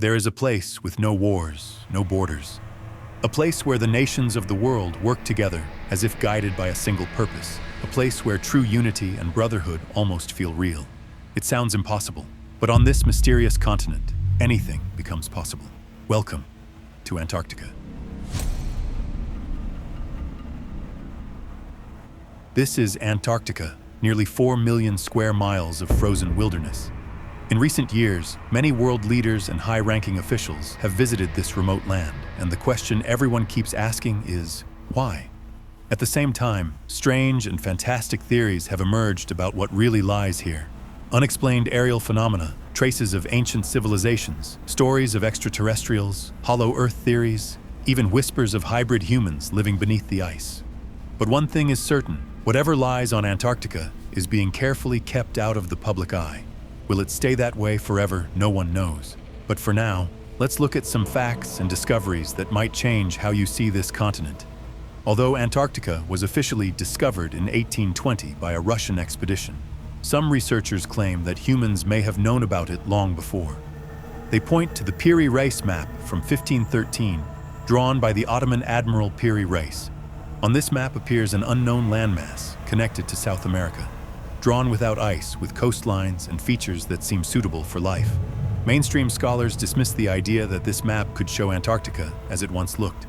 There is a place with no wars, no borders. A place where the nations of the world work together as if guided by a single purpose. A place where true unity and brotherhood almost feel real. It sounds impossible, but on this mysterious continent, anything becomes possible. Welcome to Antarctica. This is Antarctica, nearly 4 million square miles of frozen wilderness. In recent years, many world leaders and high-ranking officials have visited this remote land, and the question everyone keeps asking is, why? At the same time, strange and fantastic theories have emerged about what really lies here. Unexplained aerial phenomena, traces of ancient civilizations, stories of extraterrestrials, hollow Earth theories, even whispers of hybrid humans living beneath the ice. But one thing is certain, whatever lies on Antarctica is being carefully kept out of the public eye. Will it stay that way forever? No one knows. But for now, let's look at some facts and discoveries that might change how you see this continent. Although Antarctica was officially discovered in 1820 by a Russian expedition, some researchers claim that humans may have known about it long before. They point to the Piri Reis map from 1513, drawn by the Ottoman Admiral Piri Reis. On this map appears an unknown landmass connected to South America, drawn without ice, with coastlines and features that seem suitable for life. Mainstream scholars dismiss the idea that this map could show Antarctica as it once looked,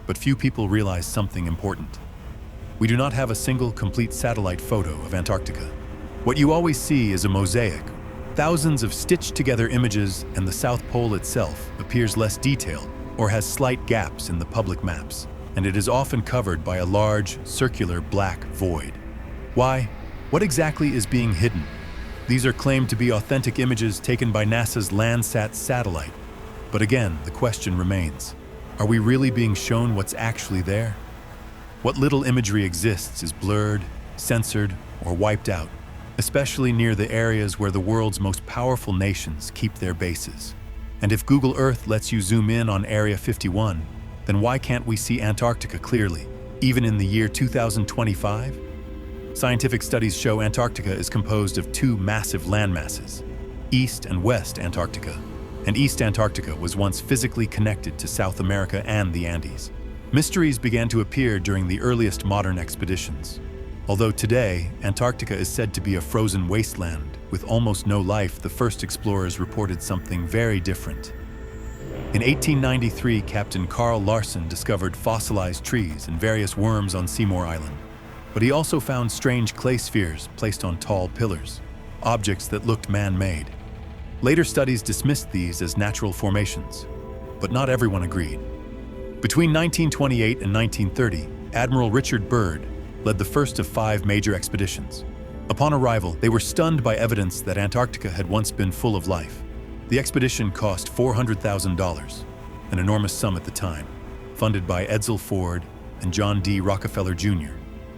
but few people realize something important. We do not have a single complete satellite photo of Antarctica. What you always see is a mosaic, thousands of stitched-together images, and the South Pole itself appears less detailed or has slight gaps in the public maps, and it is often covered by a large, circular black void. Why? What exactly is being hidden? These are claimed to be authentic images taken by NASA's Landsat satellite. But again, the question remains, are we really being shown what's actually there? What little imagery exists is blurred, censored, or wiped out, especially near the areas where the world's most powerful nations keep their bases. And if Google Earth lets you zoom in on Area 51, then why can't we see Antarctica clearly, even in the year 2025? Scientific studies show Antarctica is composed of two massive landmasses, East and West Antarctica. And East Antarctica was once physically connected to South America and the Andes. Mysteries began to appear during the earliest modern expeditions. Although today, Antarctica is said to be a frozen wasteland with almost no life, the first explorers reported something very different. In 1893, Captain Carl Larsen discovered fossilized trees and various worms on Seymour Island. But he also found strange clay spheres placed on tall pillars, objects that looked man-made. Later studies dismissed these as natural formations, but not everyone agreed. Between 1928 and 1930, Admiral Richard Byrd led the first of 5 major expeditions. Upon arrival, they were stunned by evidence that Antarctica had once been full of life. The expedition cost $400,000, an enormous sum at the time, funded by Edsel Ford and John D. Rockefeller Jr.,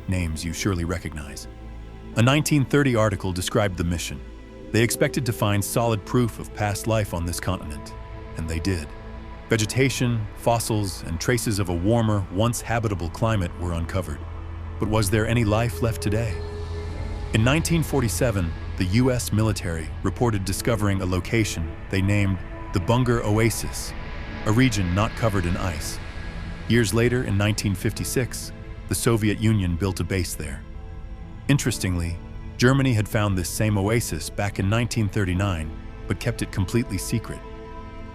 names you surely recognize. A 1930 article described the mission. They expected to find solid proof of past life on this continent, and they did. Vegetation, fossils, and traces of a warmer, once habitable climate were uncovered. But was there any life left today? In 1947, the U.S. military reported discovering a location they named the Bunger Oasis, a region not covered in ice. Years later, in 1956, the Soviet Union built a base there. Interestingly, Germany had found this same oasis back in 1939, but kept it completely secret.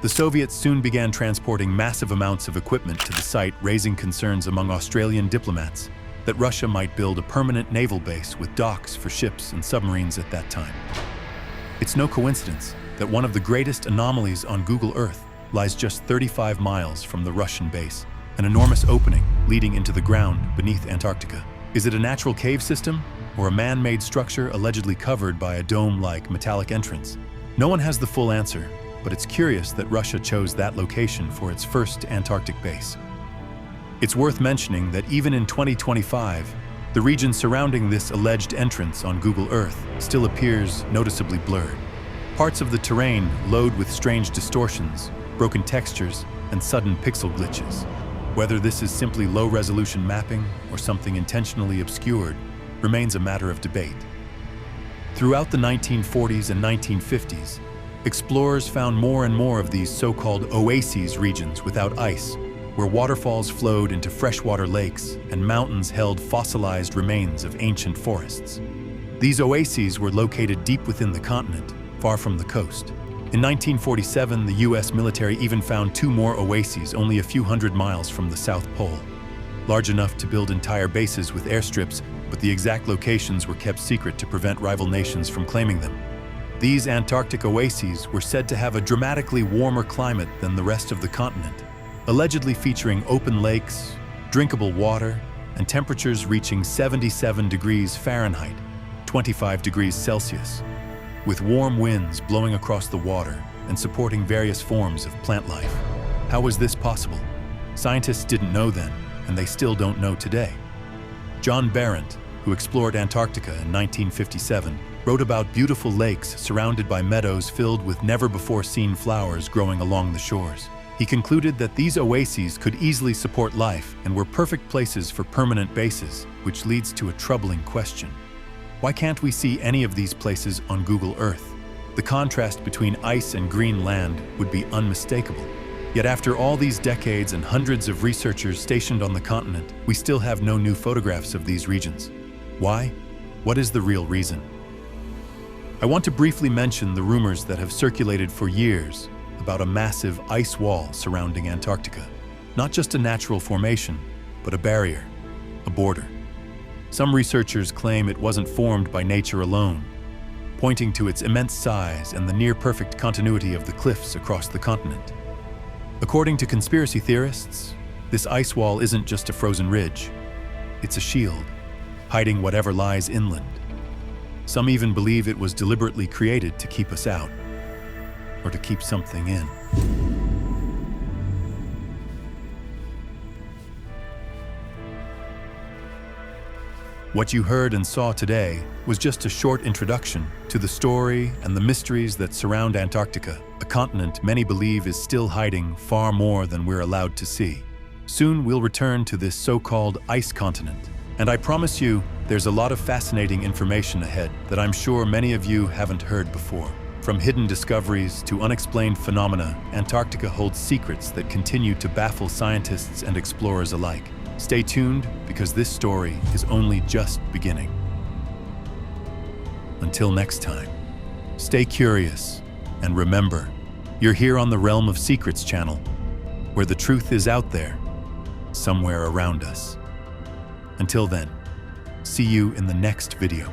The Soviets soon began transporting massive amounts of equipment to the site, raising concerns among Australian diplomats that Russia might build a permanent naval base with docks for ships and submarines at that time. It's no coincidence that one of the greatest anomalies on Google Earth lies just 35 miles from the Russian base, an enormous opening leading into the ground beneath Antarctica. Is it a natural cave system or a man-made structure allegedly covered by a dome-like metallic entrance? No one has the full answer, but it's curious that Russia chose that location for its first Antarctic base. It's worth mentioning that even in 2025, the region surrounding this alleged entrance on Google Earth still appears noticeably blurred. Parts of the terrain load with strange distortions, broken textures, and sudden pixel glitches. Whether this is simply low-resolution mapping or something intentionally obscured remains a matter of debate. Throughout the 1940s and 1950s, explorers found more and more of these so-called oases regions without ice, where waterfalls flowed into freshwater lakes and mountains held fossilized remains of ancient forests. These oases were located deep within the continent, far from the coast. In 1947, the US military even found 2 more oases only a few hundred miles from the South Pole, large enough to build entire bases with airstrips, but the exact locations were kept secret to prevent rival nations from claiming them. These Antarctic oases were said to have a dramatically warmer climate than the rest of the continent, allegedly featuring open lakes, drinkable water, and temperatures reaching 77 degrees Fahrenheit, 25 degrees Celsius, with warm winds blowing across the water and supporting various forms of plant life. How was this possible? Scientists didn't know then, and they still don't know today. John Barren, who explored Antarctica in 1957, wrote about beautiful lakes surrounded by meadows filled with never-before-seen flowers growing along the shores. He concluded that these oases could easily support life and were perfect places for permanent bases, which leads to a troubling question. Why can't we see any of these places on Google Earth? The contrast between ice and green land would be unmistakable. Yet after all these decades and hundreds of researchers stationed on the continent, we still have no new photographs of these regions. Why? What is the real reason? I want to briefly mention the rumors that have circulated for years about a massive ice wall surrounding Antarctica. Not just a natural formation, but a barrier, a border. Some researchers claim it wasn't formed by nature alone, pointing to its immense size and the near-perfect continuity of the cliffs across the continent. According to conspiracy theorists, this ice wall isn't just a frozen ridge. It's a shield, hiding whatever lies inland. Some even believe it was deliberately created to keep us out, or to keep something in. What you heard and saw today was just a short introduction to the story and the mysteries that surround Antarctica, a continent many believe is still hiding far more than we're allowed to see. Soon we'll return to this so-called ice continent, and I promise you there's a lot of fascinating information ahead that I'm sure many of you haven't heard before. From hidden discoveries to unexplained phenomena, Antarctica holds secrets that continue to baffle scientists and explorers alike. Stay tuned, because this story is only just beginning. Until next time, stay curious, and remember, you're here on the Realm of Secrets channel, where the truth is out there, somewhere around us. Until then, see you in the next video.